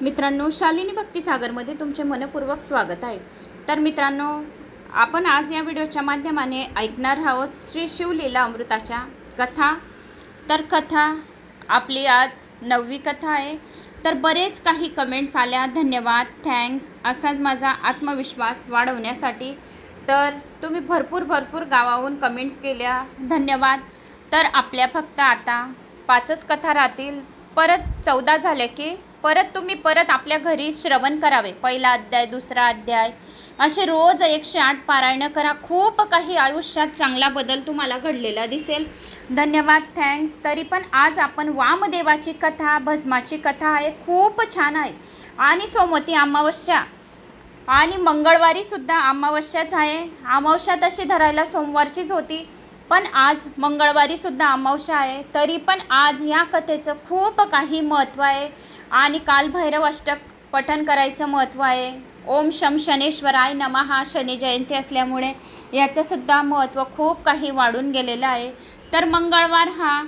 मित्रांनो, शालिनी भक्तिसागरमध्ये तुमचे मनपूर्वक स्वागत आहे। तर मित्रांनो, आपण आज या व्हिडिओच्या माध्यमाने ऐकणार आहोत श्री शिवलीला अमृताच्या कथा। तर कथा आपली आज 9वी कथा आहे। तर बरेच काही कमेंट्स आल्या, धन्यवाद, थँक्स, असाच माझा आत्मविश्वास वाढवण्यासाठी। तर तुम्ही भरपूर गावाहून कमेंट्स केल्या, धन्यवाद। तर आपल्या फक्त आता 5च कथा राहतील, परत 14 झाले की परत तुम्ही आपल्या घरी श्रवण करावे। पहिला अध्याय, दुसरा अध्याय, असे रोज 108 पारायण करा। खूप काही आयुष्यात चांगला बदल तुम्हाला घडलेला दिसेल। धन्यवाद, थँक्स। तरी पण आज आपण वामदेवाची कथा, भस्माची कथा आहे, खूप छान आहे। आणि सोमवती अमावस्या आणि मंगळवारी सुद्धा अमावस्याच आहे। अमावस्या तशी धरायला सोमवारचीच होती, पण आज मंगळवारी सुद्धा अमावस्या आहे। तरी पण आज या कथेचं खूप काही महत्त्व आहे आणि काल भैरव अष्टक पठण करायचं महत्त्व आहे। ओम शम शनेश्वराय नमः, शनी जयंती असल्यामुळे याचं सुद्धा महत्त्व खूप काही वाढून गेलेलं आहे। तर मंगळवार हा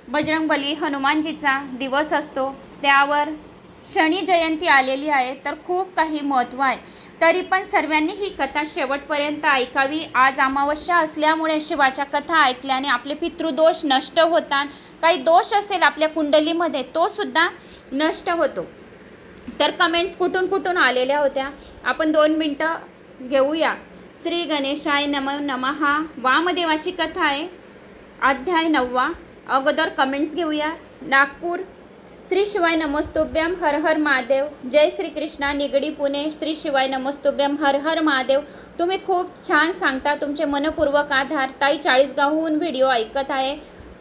बजरंगबली हनुमानजीचा दिवस असतो, त्यावर शनी जयंती आलेली आहे, तर खूप काही महत्त्व आहे। तरी पण सर्वांनी ही कथा शेवटपर्यंत ऐकावी। आज अमावस्या असल्यामुळे शिवाच्या कथा ऐकल्याने आपले पितृदोष नष्ट होतात। काही दोष असेल आपल्या कुंडलीमध्ये तो सुद्धा नष्ट होतो। तर कमेंट्स कुठून आलेल्या होत्या, आपण 2 मिनटं घेऊया। श्री गणेशाय नमः वामदेवाची कथा आहे, अध्याय 9वा। अगोदर कमेंट्स घेऊया। नागपूर, श्री शिवाय नमस्तुभ्यम, हर हर महादेव। जय श्री कृष्णा, निगडी पुणे, श्री शिवाय नमस्तुभ्यम, हर हर महादेव। तुम्ही खूप छान सांगता, तुमचे मनपूर्वक आधार। ताई 40गावहून व्हिडिओ ऐकत आहे,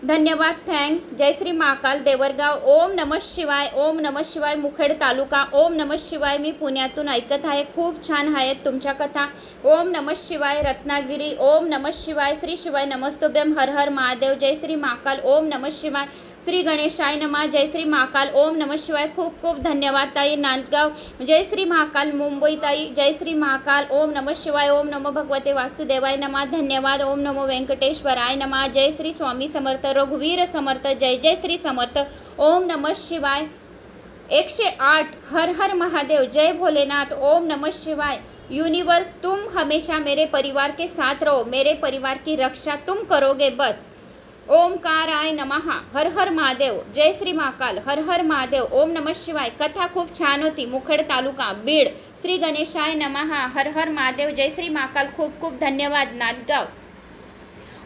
धन्यवाद, थँक्स। जय श्री महाकाल, देवरगाव। ओम नमः शिवाय, ओम नमः शिवाय, मुखेड तालुका। ओम नमः शिवाय, मी पुण्यातून ऐकत आहे, खूप छान आहेत तुमच्या कथा। ओम नमः शिवाय, रत्नागिरी। ओम नमः शिवाय, श्री शिवाय नमस्तुभ्यम, हर हर महादेव। जय श्री महाकाल, ओम नमः शिवाय, श्री गणेशाय नमः, जय श्री महाकाल, ओम नमः शिवाय। खूप धन्यवाद ताई, नांदगाव। जय श्री महाकाल, मुंबई ताई, जय श्री महाकाल, ओम नमः शिवाय। ओम नमो भगवते वासुदेवाय नमः, धन्यवाद। ओम नमो वेंकटेश्वराय नमः, जय श्री स्वामी समर्थ, रघुवीर समर्थ, जय जय श्री समर्थ। ओम नमः शिवाय। 108 हर हर महादेव, जय भोलेनाथ। ओम नमः शिवाय। यूनिवर्स, तुम हमेशा मेरे परिवार के साथ रहो, मेरे परिवार की रक्षा तुम करोगे बस। ओमकाराय नमः, हर हर महादेव। जय श्री महाकाल, हर हर महादेव। ओम नमः शिवाय। कथा खूप छान होती, मुखेड तालुका, बीड। श्री गणेशाय नमः, हर हर महादेव। जय श्री महाकाल, खूप धन्यवाद, नांदगाव।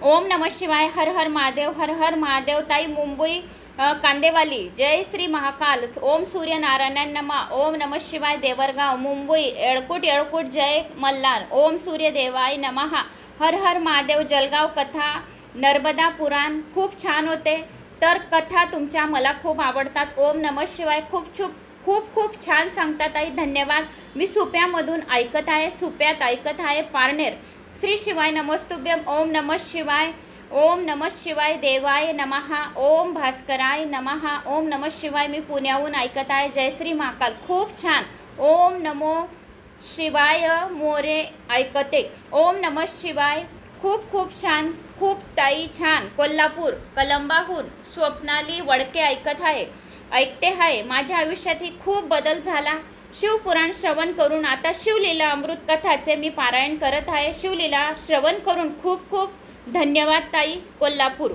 ओम नमः शिवाय, हर हर महादेव, हर हर महादेव ताई, मुंबई कांदेवाली। जय श्री महाकाल, ओम सूर्यनारायण नमः। ओम नमः शिवाय, देवरगाव, मुंबई। येळकोट, जय मल्हार। ओम सूर्यदेवाय नमः, हर हर महादेव। जलगाव कथा, नर्मदा पुराण खूप छान होते। तर कथा तुमच्या मला खूप आवडतात। ओम नमः शिवाय, खूप छान सांगतात आई, धन्यवाद। मी सुप्यामधून ऐकत आहे, सुप्यात ऐकत आहे, पारनेर। श्री शिवाय नमस्तुभ्यम, ओम नमः शिवाय, ओम नमः शिवाय, देवाय नमः। ओम भास्कराय नमः, ओम नमः शिवाय, मी पुण्याहून ऐकत आहे, जय श्री महाकाल, खूप छान। ओम नमो शिवाय, मोरे ऐकते। ओम नमः शिवाय, खूप छान, खूप ताई छान। कोल्हापूर कलंबाहून स्वप्नाली वडके ऐकते आहे। माझ्या आयुष्यातही खूप बदल झाला। शिवपुराण श्रवण करून आता शिवलीला अमृत कथाचे मी पारायण करत आहे। शिवलीला श्रवण करून खूप धन्यवाद ताई, कोल्हापूर।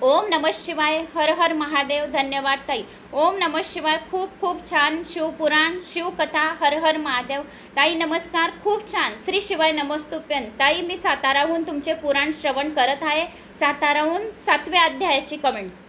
ओम नमः शिवाय, हर हर महादेव, धन्यवाद ताई। ओम नमः शिवाय, खूप छान। शिवपुराण, शिवकथा, हर हर महादेव ताई, नमस्कार, खूप छान। श्री शिवाय नमस्तुभ्यम ताई, मी साताराहून तुमचे पुराण श्रवण करत आहे, साताराहून 7व्या अध्यायाची कमेंट्स।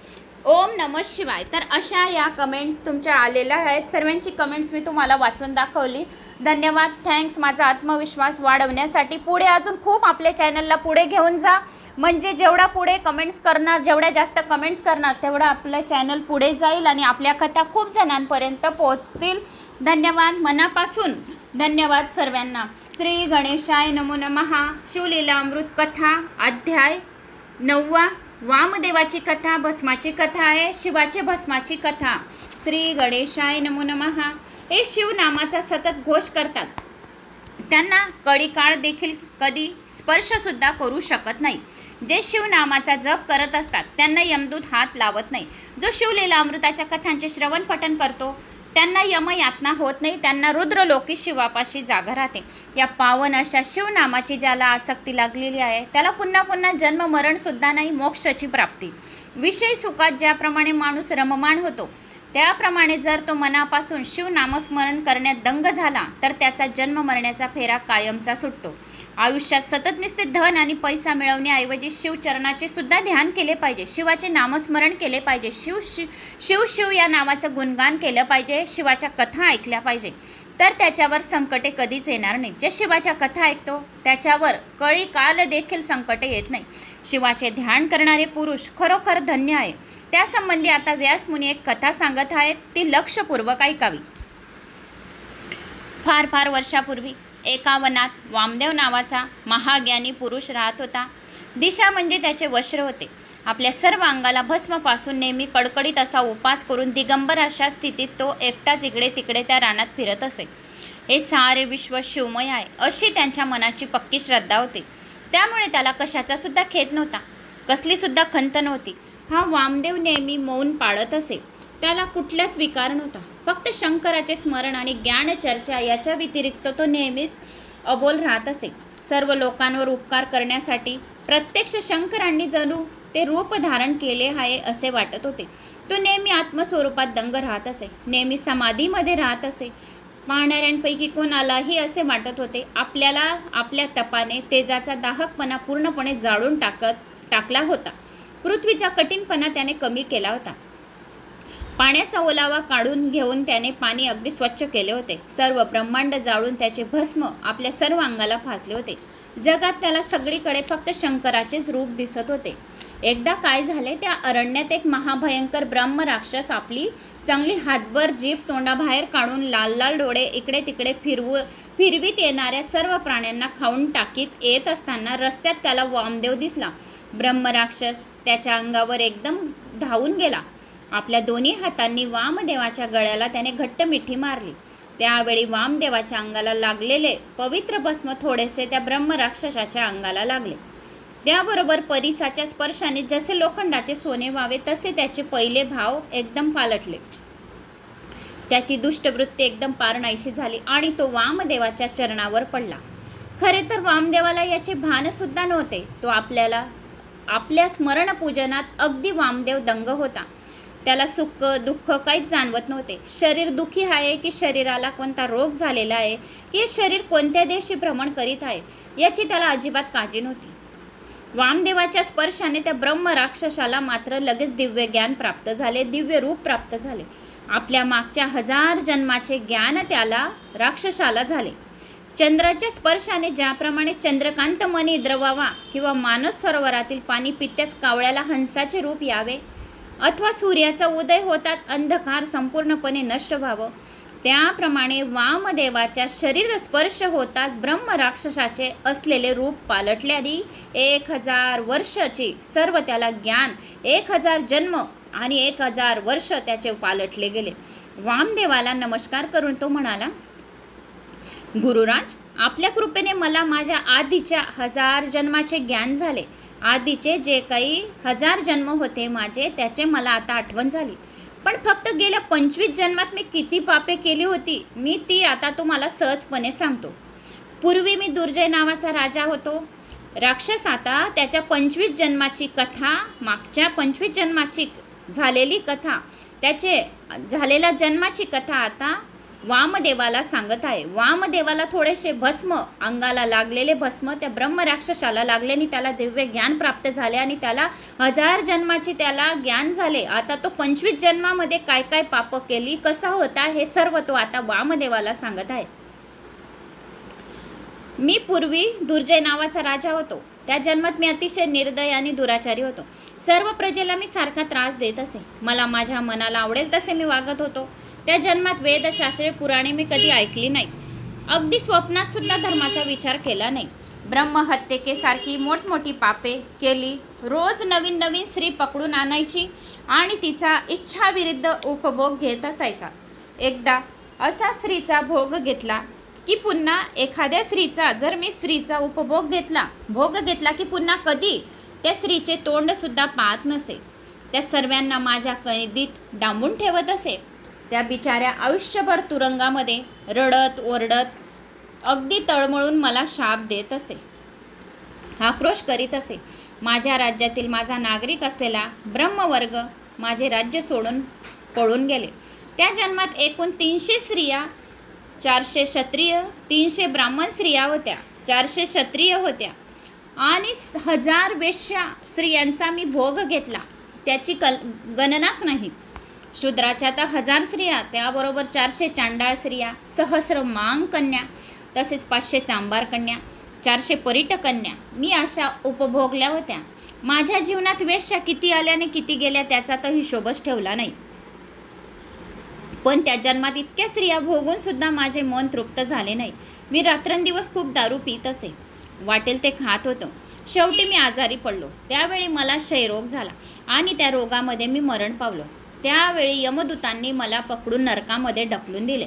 ओम नमः शिवाय। तर अशा या कमेंट्स तुमच्या आलेल्या आहेत, सर्वांची कमेंट्स मी तुम्हाला वाचून दाखवली, धन्यवाद, थँक्स। माझा आत्मविश्वास वाढवण्यासाठी पुढे अजून खूप आपल्या चॅनलला पुढे घेऊन जा, म्हणजे जेवढा पुढे कमेंट्स करणार, जेवढ्या जास्त कमेंट्स करणार, तेवढं आपलं चॅनल पुढे जाईल आणि आपल्या कथा खूप जणांपर्यंत पोहोचतील। धन्यवाद, मनापासून धन्यवाद सर्वांना। श्री गणेशाय नमो नमः। शिवलीला अमृत कथा, अध्याय 9वा। वामदेवाची कथा, भस्माची कथा आहे, शिवाचे भस्माची कथा। श्री गणेशाय नमो नमः। हे शिव नामाचा सतत घोष करतात, त्यांना कळीकाळ देखील कधी स्पर्शसुद्धा करू शकत नाही। जे शिवनामाचा जप करत असतात त्यांना यमदूत हात लावत नाही। जो शिवलीला अमृताच्या कथांचे श्रवण पठण करतो त्यांना यमयातना होत नाही, त्यांना रुद्रलोकी शिवापाशी जागा राहते. या पावन अशा शिवनामाची ज्याला आसक्ती लागलेली आहे त्याला पुन्हा पुन्हा जन्म मरण सुद्धा नाही, मोक्षाची प्राप्ती. विषय सुखात ज्याप्रमाणे माणूस रममाण होतो त्याप्रमाणे जर तो मनापासून शिवनामस्मरण करण्यात दंग झाला तर त्याचा जन्म मरण्याचा फेरा कायमचा सुटतो. आयुष्यात सतत नुसते धन आणि पैसा मिळवण्याऐवजी शिवचरणाचे सुद्धा ध्यान केले पाहिजे, शिवाचे नामस्मरण केले पाहिजे, शिव शिव या नावाचं गुणगान केलं पाहिजे, शिवाच्या कथा ऐकल्या पाहिजे, तर त्याच्यावर संकटे कधीच येणार नाही. जे शिवाच्या कथा ऐकतो त्याच्यावर कळी काल देखील संकटे येत नाही. शिवाचे ध्यान करणारे पुरुष खरोखर धन्य आहे. त्यासंबंधी आता व्यासमुनी एक कथा सांगत आहेत, ती लक्षपूर्वक ऐकावी. फार फार वर्षापूर्वी एका वनात वामदेव नावाचा महाज्ञानी पुरुष राहत होता. दिशा म्हणजे त्याचे वस्त्र होते. आपल्या सर्व अंगाला भस्मपासून नेहमी कडकडीत असा उपास करून दिगंबर अशा स्थितीत तो एकटाच इकडे तिकडे त्या रानात फिरत असे. हे सारे विश्व शिवमय आहे अशी त्यांच्या मनाची पक्की श्रद्धा होती. त्यामुळे त्याला कशाचा सुद्धा खेद नव्हता, कसली सुद्धा खंत नव्हती. हा वामदेव नेहमी मौन पाळत असे. त्याला कुठलाच विकार नव्हता, फक्त शंकराचे स्मरण आणि ज्ञानचर्चा याच्या व्यतिरिक्त तो नेहमीच अबोल राहत असे. सर्व लोकांवर उपकार करण्यासाठी प्रत्यक्ष शंकरांनी जणू ते रूप धारण केले आहे असे वाटत होते. तो नेहमी आत्मस्वरूपात दंग राहत असे, नेहमी समाधीमध्ये राहत असे. पाहणाऱ्यांपैकी कोणालाही असे वाटत होते आपल्याला आपल्या तपाने तेजाचा दाहकपणा पूर्णपणे जाळून टाकला होता. पृथ्वीचा कठीणपणा त्याने कमी केला होता. पाण्याचा ओलावा काढून घेऊन त्याने पाणी अगदी स्वच्छ केले होते. सर्व ब्रह्मांड जाळून त्याचे भस्म आपल्या सर्व अंगाला फासले होते. जगात त्याला सगळीकडे फक्त शंकराचेच रूप दिसत होते. एकदा काय झाले, त्या अरण्यात एक महाभयंकर ब्रह्म राक्षस आपली चांगली हातभर जीभ तोंडाबाहेर काढून लाल लाल डोळे इकडे तिकडे फिरवीत येणाऱ्या सर्व प्राण्यांना खाऊन टाकीत येत असताना रस्त्यात त्याला वामदेव दिसला. ब्रह्मराक्षस त्याच्या अंगावर एकदम धावून गेला. आपल्या दोन्ही हातांनी वामदेवाच्या गळ्याला त्याने घट्ट मिठी मारली. त्यावेळी वामदेवाच्या अंगाला लागलेले पवित्र भस्म थोडेसे त्या ब्रह्मराक्षसाच्या अंगाला लागले. त्याबरोबर परिसाच्या स्पर्शाने जसे लोखंडाचे सोने व्हावे तसे त्याचे पहिले भाव एकदम पालटले. त्याची दुष्टवृत्ती एकदम पारनाईशी झाली आणि तो वामदेवाच्या चरणावर पडला. खरे तर वामदेवाला याचे भान सुद्धा नव्हते. तो आपल्या स्मरणपूजनात अगदी वामदेव दंग होता. त्याला सुख दुःख काहीच जाणवत नव्हते. शरीर दुःखी आहे की शरीराला कोणता रोग झालेला आहे की हे शरीर कोणत्या देशी भ्रमण करीत आहे याची त्याला अजिबात काळजी नव्हती. वामदेवाच्या स्पर्शाने त्या ब्रह्म राक्षसाला मात्र लगेच दिव्य ज्ञान प्राप्त झाले, दिव्य रूप प्राप्त झाले. आपल्या मागच्या 1000 जन्माचे ज्ञान त्याला राक्षसाला झाले. चंद्राच्या स्पर्शाने ज्याप्रमाणे चंद्रकांत मणी द्रवावा किंवा मानस सरोवरातील पाणी पित्याच कावळ्याला हंसाचे रूप यावे अथवा सूर्याचा उदय होताच अंधकार संपूर्णपणे नष्ट व्हावं, त्याप्रमाणे वामदेवाच्या शरीर स्पर्श होताच ब्रह्म राक्षसाचे असलेले रूप पालटल्याने 1000 वर्षाची सर्व त्याला ज्ञान, 1000 जन्म आणि 1000 वर्ष त्याचे पालटले गेले. वामदेवाला नमस्कार करून तो म्हणाला, गुरुराज, आपल्या कृपेने मला माझ्या आधीच्या 1000 जन्माचे ज्ञान झाले. आधीचे जे काही 1000 जन्म होते माझे त्याचे मला आता आठवण झाली. पण फक्त गेल्या 25 जन्मात मी किती पापे केली होती मी ती आता तुम्हाला सहजपणे सांगतो. पूर्वी मी दुर्जय नावाचा राजा होतो. राक्षस आता त्याच्या 25 जन्माची कथा, मागच्या 25 जन्माची झालेली कथा, त्याचे झालेल्या जन्माची कथा आता वामदेवाला सांगत आहे. वामदेवाला थोडेसे भस्म, अंगाला लागलेले भस्म त्या ब्रह्मराक्षसाला लागल्याने त्याला दिव्य ज्ञान प्राप्त झाले आणि त्याला 1000 जन्माची त्याला ज्ञान झाले. आता तो 25 जन्मामध्ये काय काय पाप केली, कसा होता, हे सर्व तो आता वामदेवाला सांगत आहे. मी पूर्वी दुर्जय नावाचा राजा होतो. त्या जन्मात मी अतिशय निर्दय आणि दुराचारी होतो. सर्व प्रजेला मी सारखा त्रास देत असे. मला माझ्या मनाला आवडेल तसे मी वागत होतो. त्या जन्मात वेदशास्त्रे पुराणे मी कधी ऐकली नाहीत. अगदी स्वप्नात सुद्धा धर्माचा विचार केला नाही. ब्रह्महत्येसारखी मोठमोठी पापे केली. रोज नवीन नवीन स्त्री पकडून आणायची आणि तिचा इच्छाविरुद्ध उपभोग घेत असायचा. एकदा असा स्त्रीचा भोग घेतला की पुन्हा एखाद्या स्त्रीचा, जर मी स्त्रीचा उपभोग भोग घेतला की पुन्हा कधी त्या स्त्रीचे तोंड सुद्धा पाहत नसे. त्या सर्वांना माझ्या कैदीत डांबून ठेवत असे. त्या बिचाऱ्या आयुष्यभर तुरुंगामध्ये रडत ओरडत अगदी तळमळून मला शाप देत असे, आक्रोश करीत असे. माझ्या राज्यातील माझा नागरिक असलेला ब्रह्मवर्ग माझे राज्य सोडून पळून गेले. त्या जन्मात एकूण 300 स्त्रिया, 400 क्षत्रिय, 300 ब्राह्मण स्त्रिया होत्या, 400 क्षत्रिय होत्या आणि 1000 वेश्या स्त्रियांचा मी भोग घेतला. त्याची गणनाच नाही. शूद्राच्या तर 1000 स्त्रिया, त्याबरोबर 400 चांडाळ स्त्रिया, 1000 मांग कन्या, तसेच 500 चांबार कन्या, 400 परिटक कन्या मी अशा उपभोगल्या होत्या. माझ्या जीवनात वेश्या किती आल्या आणि किती गेल्या त्याचा तर हिशोबच ठेवला नाही. पण त्या जन्मात इतक्या स्त्रिया भोगून सुद्धा माझे मन तृप्त झाले नाही. मी रात्रंदिवस खूप दारू पीत असे, वाटेल ते खात होतो. शेवटी मी आजारी पडलो. त्यावेळी मला क्षयरोग झाला आणि त्या रोगामध्ये मी मरण पावलो. त्यावेळी यमदूतांनी मला पकडून नरकामध्ये ढकलून दिले.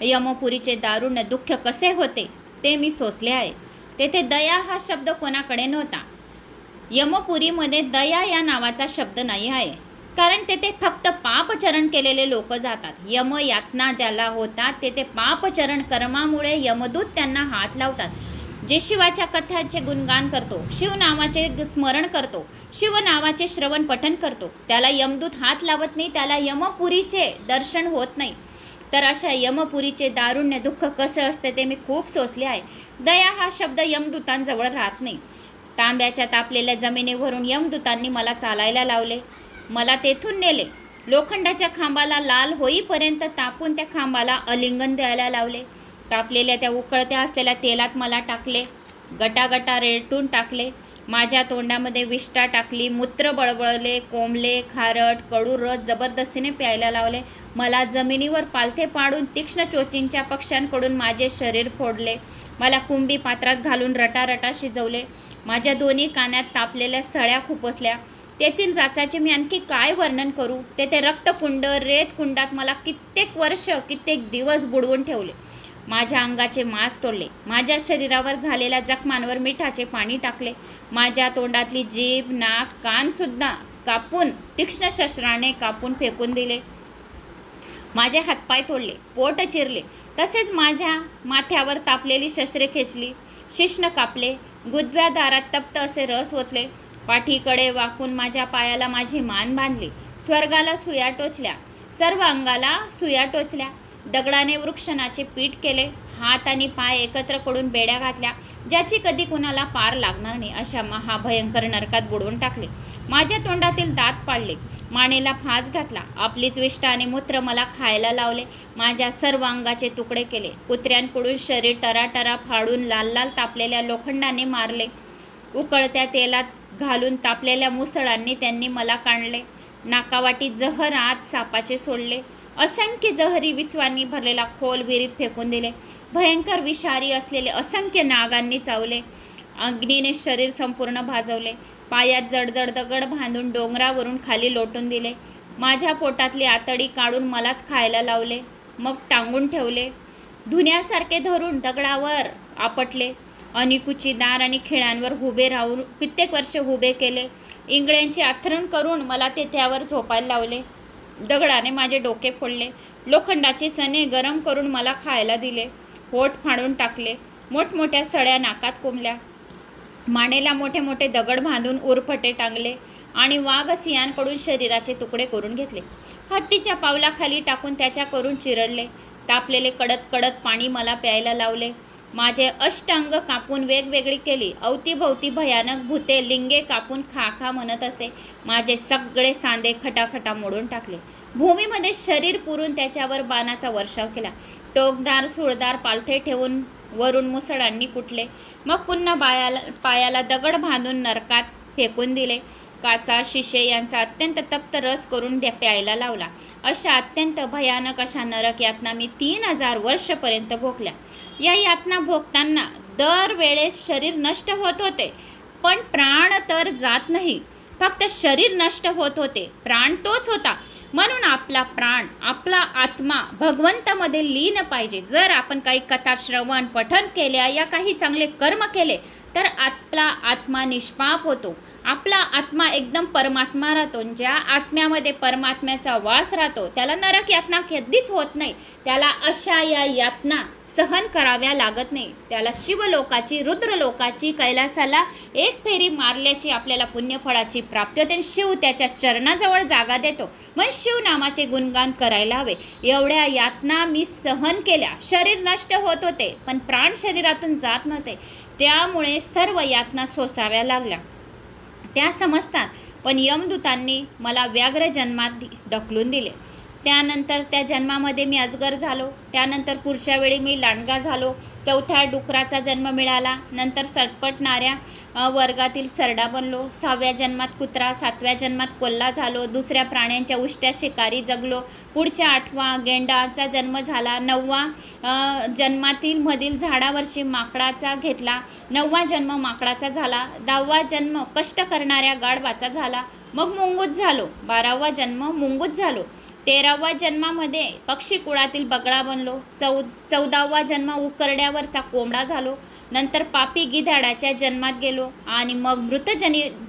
यमपुरीचे दारुण्य दुःख कसे होते ते मी सोसले आहे. तेथे दया हा शब्द कोणाकडे नव्हता. यमपुरीमध्ये दया या नावाचा शब्द नाही आहे, कारण तेथे फक्त पापचरण केलेले लोक जातात. यम यातना ज्याला होतात तेथे पापचरण कर्मामुळे यमदूत त्यांना हात लावतात. जे शिवाच्या कथांचे गुणगान करतो, शिव नावाचे स्मरण करतो, शिव नावाचे श्रवण पठन करतो, त्याला यमदूत हात लावत नाही, त्याला यमपुरीचे दर्शन होत नाही. तर अशा यमपुरीचे दारुण्य दुःख कसे असते ते मी खूप सोसले आहे. दया हा शब्द यमदूतांजवळ राहत नाही. तांब्याच्या तापलेल्या जमिनीवरून यमदूतांनी मला चालायला लावले. मला तेथून नेले. लोखंडाच्या खांबाला लाल होईपर्यंत तापून त्या खांबाला आलिंगन द्यायला लावले. तापलेल्या त्या उकळत्या असलेल्या तेलात मला टाकले. गटागटा रेटून टाकले. माझ्या तोंडामध्ये विष्ठा टाकली. मूत्र बळबळले, कोंबले, खारट कडू रस जबरदस्तीने प्यायला लावले. मला जमिनीवर पालथे पाडून तीक्ष्ण चोचींच्या पक्ष्यांकडून माझे शरीर फोडले. मला कुंभी पात्रात घालून रटारटा शिजवले. माझ्या दोन्ही कानात तापलेल्या सळ्या खुपसल्या. तेथील जाचाचे मी आणखी काय वर्णन करू. तेथे रक्तकुंड, रेतकुंडात मला कित्येक वर्ष, कित्येक दिवस बुडवून ठेवले. माझ्या अंगाचे मांस तोडले. माझ्या शरीरावर झालेल्या जखमांवर मिठाचे पाणी टाकले. माझ्या तोंडातली जीभ, नाक, कानसुद्धा कापून तीक्ष्ण शस्त्राने कापून फेकून दिले. माझे हातपाय तोडले, पोट चिरले. तसेच माझ्या माथ्यावर तापलेली शस्त्रे खेचली, शिश्न कापले. गुदव्या दारात तप्त असे रस ओतले. पाठीकडे वाकून माझ्या पायाला माझी मान बांधली. स्वर्गाला सुया टोचल्या, सर्व अंगाला सुया टोचल्या. दगडाने वृक्षणाचे पीठ केले. हात आणि पाय एकत्र करून बेड्या घातल्या, ज्याची कधी कुणाला पार लागणार नाही अशा महाभयंकर नरकात बुडवून टाकले. माझ्या तोंडातील दात पाडले, मानेला फास घातला. आपलीच विष्ठा आणि मूत्र मला खायला लावले. माझ्या सर्व अंगाचे तुकडे केले. कुत्र्यांकडून शरीर टराटरा फाडून लाल लाल तापलेल्या लोखंडाने मारले. उकळत्या तेलात घालून तापलेल्या मुसळांनी त्यांनी मला काढले. नाकावाटी जहर आत सापाचे सोडले. असंख्य जहरी विचवांनी भरलेला खोल विहिरीत फेकून दिले. भयंकर विषारी असलेले असंख्य नागांनी चावले. अग्नीने शरीर संपूर्ण भाजवले. पायात जडजड दगड बांधून डोंगरावरून खाली लोटून दिले. माझ्या पोटातली आतडी काढून मलाच खायला लावले. मग टांगून ठेवले. धुण्यासारखे धरून दगडावर आपटले. अनिकुची दार आणि खिळ्यांवर उभे राहून कित्येक वर्ष उभे केले. इंगळ्यांची आथरण करून मला ते त्यावर झोपायला लावले. दगडाने माझे डोके फोडले. लोखंडाचे चणे गरम करून मला खायला दिले. पोट फाडून टाकले. मोठमोठ्या सळ्या नाकात कोंबल्या. मानेला मोठे मोठे दगड बांधून उरफटे टांगले आणि वाघ सिंहांकडून शरीराचे तुकडे करून घेतले. हत्तीच्या पावलाखाली टाकून त्याच्या करून चिरडले. तापलेले कडत कडत पाणी मला प्यायला लावले. माझे अष्टांग कापून वेगवेगळी केली. अवतीभोवती भयानक भूते लिंगे कापून खा खा म्हणत असे. माझे सगळे सांधे खटाखटा मोडून टाकले. भूमीमध्ये शरीर पुरून त्याच्यावर बाणाचा वर्षाव केला. टोकदार सुळदार पालथे ठेवून वरून मुसळांनी कुटले. मग पुन्हा पायाला दगड बांधून नरकात फेकून दिले. काचा शिशे यांचा अत्यंत तप्त रस करून प्यायला लावला. अशा अत्यंत भयानक अशा नरक यातना मी 3000 वर्षपर्यंत भोगल्या. या यातना भोगताना दरवेळेस शरीर नष्ट होत होते, पण प्राण तर जात नाही. फक्त शरीर नष्ट होत होते, प्राण तोच होता. म्हणून आपला प्राण, आपला आत्मा भगवंतामध्ये लीन पाहिजे. जर आपण काही कथा श्रवण पठन केल्या या काही चांगले कर्म केले तर आपला आत्मा निष्पाप होतो, आपला आत्मा एकदम परमात्मा राहतो. ज्या आत्म्यामध्ये परमात्म्याचा वास राहतो त्याला नरक यातना कधीच होत नाही, त्याला अशा या यातना सहन कराव्या लागत नाही. त्याला शिवलोकाची, रुद्रलोकाची, कैलासाला एक फेरी मारल्याची आपल्याला पुण्यफळाची प्राप्ती होते. शिव त्याच्या चरणाजवळ जागा देतो. मग शिवनामाचे गुणगान करायला हवे. एवढ्या यातना मी सहन केल्या. शरीर नष्ट होत होते पण प्राण शरीरातून जात नव्हते, त्यामुळे सर्व यातना सोसाव्या लागल्या. त्या समजतात. पण यमदूतांनी मला व्याघ्र जन्मात ढकलून दिले. त्यानंतर त्या जन्मामध्ये मी अजगर झालो. त्यानंतर पुढच्या वेळी मी लांडगा झालो. चौथ्या डुकराचा जन्म मिळाला. नंतर सरपटणाऱ्या वर्गातील सरडा बनलो. 6व्या जन्मात कुत्रा, 7व्या जन्मात कोल्हा झालो. दुसऱ्या प्राण्यांच्या उष्ट्या शिकारी जगलो. पुढच्या 8वा गेंडाचा जन्म झाला. 9वा जन्मातील मधील झाडावरची माकडाचा घेतला. 9वा जन्म माकडाचा झाला. 10वा जन्म कष्ट करणाऱ्या गाढवाचा झाला. मग मुंगूस झालो. 12वा जन्म मुंगूस झालो. 13व्या जन्मामध्ये पक्षी कुळातील बगळा बनलो. 14वा जन्म उकरड्यावरचा कोंबडा झालो. नंतर पापी गिधाडाच्या जन्मात गेलो आणि मग मृत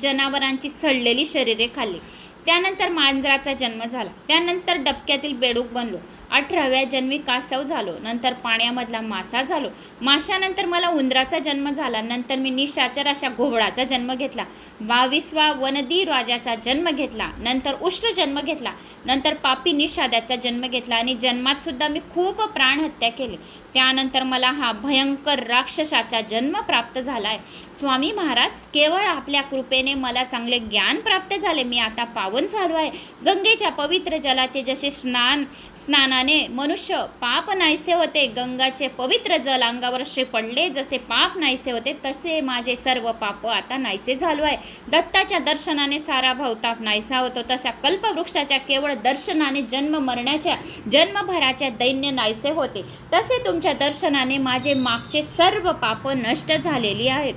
जनावरांची सडलेली शरीरे खाल्ली. त्यानंतर मांजराचा जन्म झाला. त्यानंतर डबक्यातील बेडूक बनलो. 18व्या जन्मी कासव झालो. नंतर पाण्यामधला मासा झालो. माशानंतर मला उंदराचा जन्म झाला. नंतर मी निशाचर अशा घोबडाचा जन्म घेतला. 22वा वनदी राजाचा जन्म घेतला. नंतर उष्ट जन्म घेतला. नंतर पापी निषादाचा जन्म घेतला आणि जन्मात सुद्धा मी खूप प्राणहत्या केली. त्यानंतर मला हा भयंकर राक्षसाचा जन्म प्राप्त झाला आहे. स्वामी महाराज, केवळ आपल्या कृपेने मला चांगले ज्ञान प्राप्त झाले. मी आता पावन झालो आहे. गंगेच्या पवित्र जलाचे जसे स्नानाने मनुष्य पाप नाहीसे होते, गंगाचे पवित्र जल अंगावर पडले जसे पाप नाहीसे होते, तसे माझे सर्व पाप आता नाहीसे झालो आहे. दत्ताच्या दर्शनाने सारा भवताप नाहीसा होतो, तसा कल्पवृक्षाच्या केवळ दर्शनाने जन्म मरण्याच्या जन्मभराच्या दैन्य नाहीसे होते, तसे तुमच्या दर्शनाने माझे मागचे सर्व पाप नष्ट झालेली आहेत.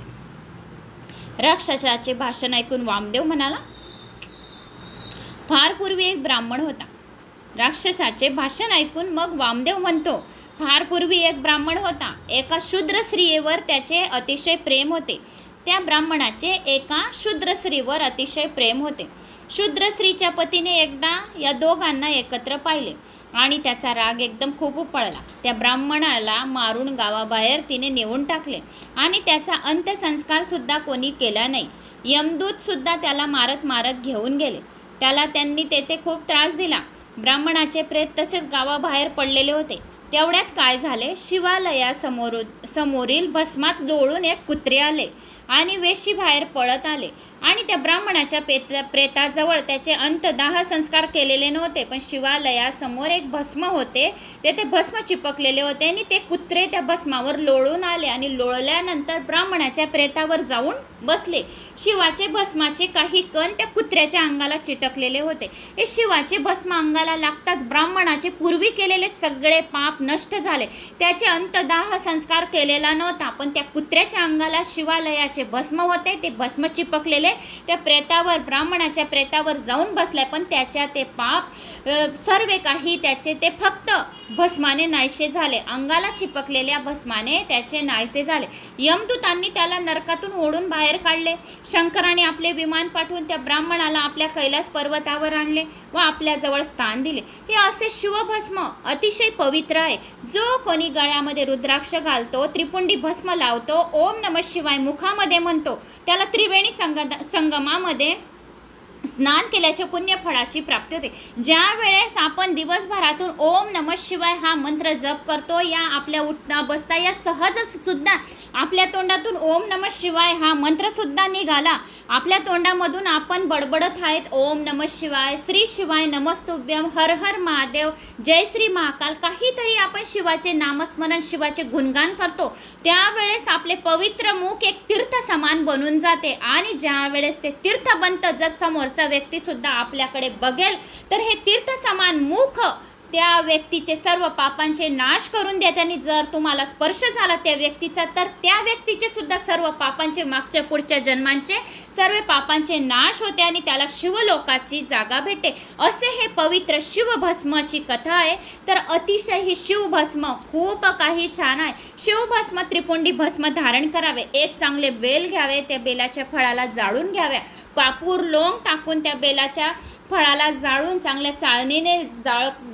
राक्षसाचे भाषण ऐकून वामदेव म्हणाला, फार पूर्वी एक ब्राह्मण होता. राक्षसाचे भाषण ऐकून मग वामदेव म्हणतो, फार पूर्वी एक ब्राह्मण होता. एका शूद्र स्त्रीवर त्याचे अतिशय प्रेम होते. त्या ब्राह्मणाचे एका शूद्र स्त्रीवर अतिशय प्रेम होते. शूद्र स्त्रीच्या पतीने एकदा या दोघांना एकत्र पाहिले आणि त्याचा राग एकदम खूप उपळला. त्या ब्राह्मणाला मारून गावाबाहेर तिने नेऊन टाकले आणि त्याचा अंत्यसंस्कार सुद्धा कोणी केला नाही. यमदूत सुद्धा त्याला मारत मारत घेऊन गेले. त्याला त्यांनी तेथे खूप त्रास दिला. ब्राह्मणाचे प्रेत तसेच गावाबाहेर पडलेले होते. तेवढ्यात काय झाले, समोरील भस्मात लोळून एक कुत्रे आले आणि वेशी बाहेर पळत आले आणि त्या ब्राह्मणाच्या प्रेताजवळ त्याचे अंतदाह संस्कार केलेले नव्हते, पण शिवालयासमोर एक भस्म होते, तेथे भस्म चिपकलेले होते आणि ते कुत्रे त्या भस्मावर लोळून आले आणि लोळल्यानंतर ब्राह्मणाच्या प्रेतावर जाऊन बसले. शिवाचे भस्माचे काही कण त्या कुत्र्याच्या अंगाला चिटकलेले होते. हे शिवाचे भस्म अंगाला लागताच ब्राह्मणाचे पूर्वी केलेले सगळे पाप नष्ट झाले. त्याचे अंतदाह संस्कार केलेला नव्हता, पण त्या कुत्र्याच्या अंगाला शिवालयाचे भस्म होते. ते भस्म चिपकलेले त्या प्रेतावर, ब्राह्मणाच्या प्रेतावर जाऊन बसले, पण त्याच्या ते पाप सर्व काही त्याचे ते फक्त भस्माने नाहीसे झाले. अंगाला चिपकलेल्या भस्माने त्याचे नाहीसे झाले. यमदूतांनी त्याला नरकातून ओढून बाहेर काढले. शंकराने आपले विमान पाठवून त्या ब्राह्मणाला आपल्या कैलास पर्वतावर आणले व आपल्याजवळ स्थान दिले. हे असे शिवभस्म अतिशय पवित्र आहे. जो कोणी गळ्यामध्ये रुद्राक्ष घालतो, त्रिपुंडी भस्म लावतो, ओम नमः शिवाय मुखामध्ये म्हणतो, त्याला त्रिवेणी संगमामध्ये स्नान केल्याच्या पुण्यफळाची प्राप्ती होते. ज्या वेळेस आपण दिवसभरातून ओम नमः शिवाय हा मंत्र जप करतो, या आपल्या उठता बसता या सहजच सुद्धा आपल्या तोंडातून ओम नमः शिवाय हा मंत्र सुद्धा निघाला. आपल्या तोंडामधून आपण बडबडत आहेत, ओम नमः शिवाय, श्री शिवाय नमस्तुभ्यम, हर हर महादेव, जय श्री महाकाल, काहीतरी आपण शिवाचे नामस्मरण, शिवाचे गुणगान करतो. त्यावेळेस आपले पवित्र मुख एक तीर्थ समान बनून जाते आणि ज्या वेळेस ते तीर्थ बनतं, जर समोरचा व्यक्ती सुद्धा आपल्याकडे बघेल तर हे तीर्थ समान मुख त्या व्यक्तीचे सर्व पापांचे नाश करून देते आणि जर तुम्हाला स्पर्श झाला त्या व्यक्तीचा तर त्या व्यक्तीचे सुद्धा सर्व पापांचे मागच्या पुढच्या जन्मांचे सर्व पापांचे नाश होते आणि त्याला शिवलोकाची जागा भेटते. असे हे पवित्र शिवभस्माची कथा आहे. तर अतिशय ही शिवभस्म खूप काही छान आहे. शिवभस्म त्रिपुंडी भस्म धारण करावे. एक चांगले बेल घ्यावे, त्या बेलाच्या फळाला जाळून घ्याव्या. कापूर लोंग टाकून त्या बेलाच्या फळाला जाळून चांगल्या चाळणीने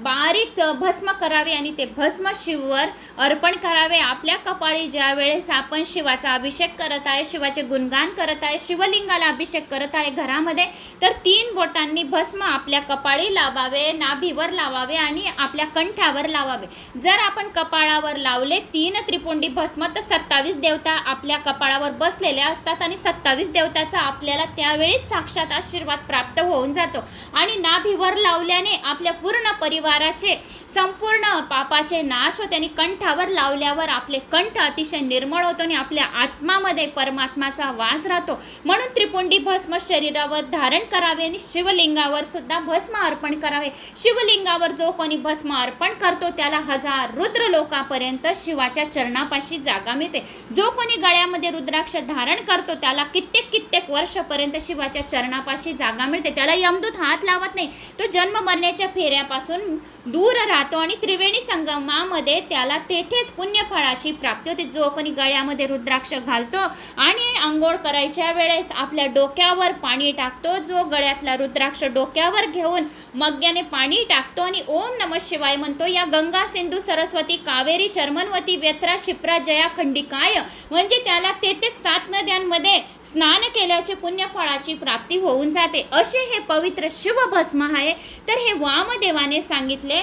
बारीक भस्म करावे आणि ते भस्म शिववर अर्पण करावे. आपल्या कपाळी ज्या वेळेस आपण शिवाचा अभिषेक करत आहे, शिवाचे गुणगान करत आहे, शिवलिंगाला अभिषेक करत आहे घरामध्ये, तर 3 बोटांनी भस्म आपल्या कपाळी लावावे, नाभीवर लावावे आणि आपल्या कंठावर लावावे. जर आपण कपाळावर लावले 3 त्रिपुंडी भस्म तर 27 देवता आपल्या कपाळावर बसलेल्या असतात आणि 27 देवताचा आपल्याला त्यावेळीच साक्षात आशीर्वाद प्राप्त होऊन जातो. आणि नाभीवर लावल्याने आपल्या पूर्ण परिवाराचे संपूर्ण पापाचे नाश होते आणि कंठावर लावल्यावर आपले कंठ अतिशय निर्मळ होतो आणि आपल्या आत्मामध्ये परमात्माचा वास राहतो. म्हणून त्रिपुंडी भस्म शरीरावर धारण करावे आणि शिवलिंगावर सुद्धा भस्म अर्पण करावे. शिवलिंगावर जो कोणी भस्म अर्पण करतो त्याला 1000 रुद्र लोकापर्यंत शिवाच्या चरणापाशी जागा मिळते. जो कोणी गळ्यामध्ये रुद्राक्ष धारण करतो त्याला कित्येक वर्षापर्यंत शिवाच्या चरणापाशी जागा मिळते. त्याला यमदूत हात लावत नाही. तो जन्म मरण्याच्या फेऱ्यापासून दूर राहतो आणि त्रिवेणी संगमामध्ये त्याला तेथेच पुण्यफळाची प्राप्ती होते. जो कोणी गळ्यामध्ये रुद्राक्ष घालतो आणि आंघोळ करायच्या वेळेस आपल्या डोक्यावर पाणी टाकतो, जो गळ्यातला रुद्राक्ष डोक्यावर घेऊन मग्ग्याने पाणी टाकतो आणि ओम नमः शिवाय म्हणतो, या गंगा सिंधू सरस्वती कावेरी चर्मनवती व्यत्रा क्षिप्रा जया खंडिकाय, म्हणजे त्याला तेथेच 7 नद्यांमध्ये स्नान केल्याचे पुण्यफळाची प्राप्ती होऊन जाते. असे हे पवित्र शिवभस्म आहे. तर हे वामदेवाने सांगितले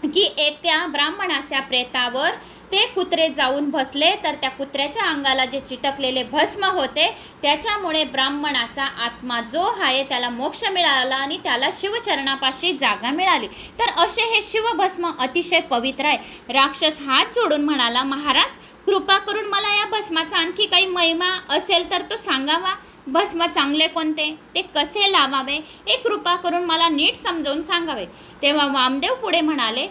की एका ब्राह्मणाच्या प्रेतावर ते कुत्रे जाऊन बसले तर त्या कुत्र्याच्या अंगाला जे चिटकलेले भस्म होते त्याच्यामुळे ब्राह्मणाचा आत्मा जो आहे त्याला मोक्ष मिळाला आणि त्याला शिवचरणापाशी जागा मिळाली. तर असे हे शिवभस्म अतिशय पवित्र आहे. राक्षस हात जोडून म्हणाला, महाराज कृपा करून मला या भस्माचा आणखी काही महिमा असेल तर तो सांगावा. भस्म चांगले कोणते, ते कसे लावावे हे कृपा करून मला नीट समजावून सांगावे. तेव्हा वामदेव पुढे म्हणाले,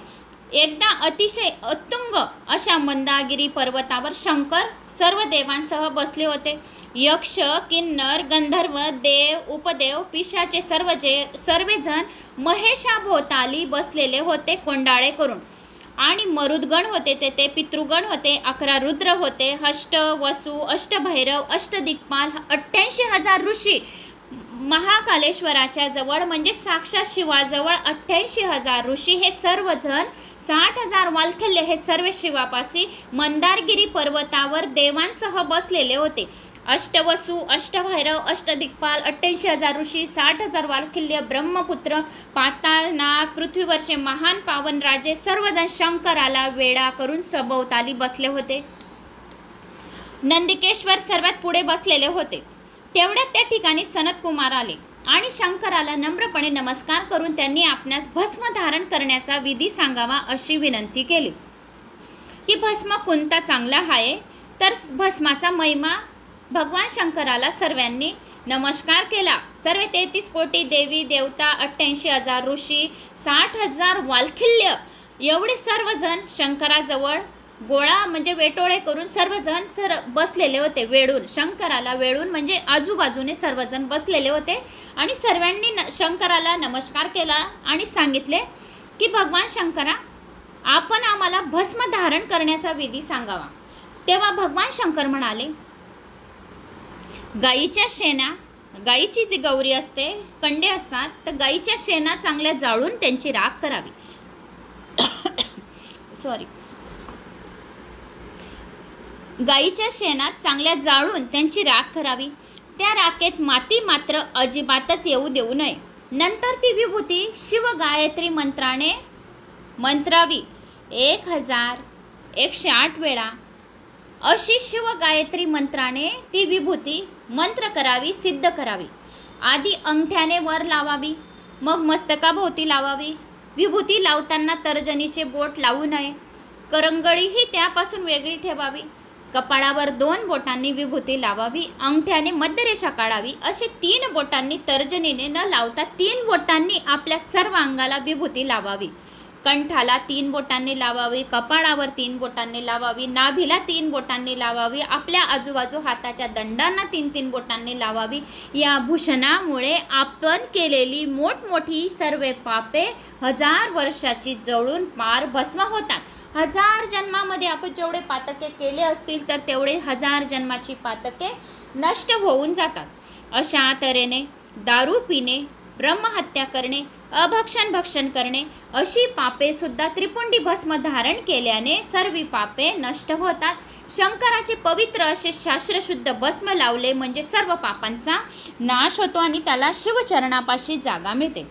एकदा अतिशय उत्तुंग अशा मंदागिरी पर्वतावर शंकर सर्व देवांसह बसले होते. यक्ष, किन्नर, गंधर्व, देव, उपदेव, पिशाचे सर्वजण महेशाभोवताली बसलेले होते कोंडाळे करून. आणि मरुदगण होते, ते पितृगण होते, 11 रुद्र होते, अष्ट वसु, अष्टभैरव, अष्टदिक्पाल, 88,000 ऋषी महाकालेश्वराच्या जवळ म्हणजे साक्षात शिवाजवळ 88,000 ऋषी हे सर्वजण 60,000 वालखल्य हे सर्व शिवापाशी मंदारगिरी पर्वतावर देवांसह बसलेले होते. अष्टवसु, अष्टभैरव, अष्टदिक्पाल, 88,000 ऋषी, 60,000 वालखिल्य, ब्रह्मपुत्र, पाताळ, नाग, पृथ्वीवरचे महान पावन राजे सर्वजण शंकराला वेढा करून सभोवताली बसले होते. नंदिकेश्वर सर्वात पुढे बसलेले होते. तेवढ्यात त्या ठिकाणी सनतकुमार आले आणि शंकराला नम्रपणे नमस्कार करून त्यांनी आपणास भस्म धारण करण्याचा विधी सांगावा अशी विनंती केली. की भस्म कोणता चांगला आहे. तर भस्माचा महिमा भगवान शंकराला सर्वांनी नमस्कार केला. सर्व 33 कोटी देवी देवता, 88,000 ऋषी, 60,000 वालखिल्य एवढे सर्वजण शंकराजवळ गोळा म्हणजे वेटोळे करून सर्वजण बसलेले होते. वेडून शंकराला वेडून म्हणजे आजूबाजूने सर्वजण बसलेले होते आणि सर्वांनी शंकराला नमस्कार केला आणि सांगितले की भगवान शंकरा, आपण आम्हाला भस्म धारण करण्याचा विधी सांगावा. तेव्हा भगवान शंकर म्हणाले, गाईच्या शेणा, गाईची जी गौरी असते, कंडे असतात, तर गाईच्या शेणा चांगल्या जाळून त्यांची राख करावी. गाईच्या शेणात चांगल्या जाळून त्यांची राख करावी. त्या राखेत माती मात्र अजिबातच येऊ देऊ नये. नंतर ती विभूती शिवगायत्री मंत्राने मंत्रावी 1108 वेळा. अशी शिवगायत्री मंत्राने ती विभूती मंत्र करावी, सिद्ध करावी. आधी अंगठ्याने वर लावावी, मग मस्तकाभोवती लावावी. विभूती लावताना तर्जनीचे बोट लावू नये. करंगळीही त्यापासून वेगळी ठेवावी. कपाळावर 2 बोटांनी विभूती लावावी. अंगठ्याने मध्यरेषा काढावी. असे 3 बोटांनी तर्जनीने न लावता 3 बोटांनी आपल्या सर्व अंगाला विभूती लावावी. कंठाला 3 बोटांनी लावावी, कपाळावर 3 बोटांनी लावावी, नाभीला 3 बोटांनी लावावी, आपल्या आजूबाजू हाताच्या दंडांना 3-3 बोटांनी लावावी. या भूषणामुळे आपण केलेली मोठमोठी सर्व पापे 1000 वर्षाची जळून पार भस्म होतात. 1000 जन्मामध्ये आपण जेवढे पातके केले असतील तर तेवढे 1000 जन्माची पातके नष्ट होऊन जातात. अशा तऱ्हेने दारू पिणे, ब्रह्महत्या करणे, भक्षण करणे अशी पापे सुद्धा त्रिपुंडी भस्म धारण केल्याने सर्व पापे नष्ट होतात. शंकराचे पवित्र असे शास्त्रशुद्ध भस्म लावले म्हणजे सर्व पापांचा नाश होतो आणि त्याला शिवचरणापाशी जागा मिळते.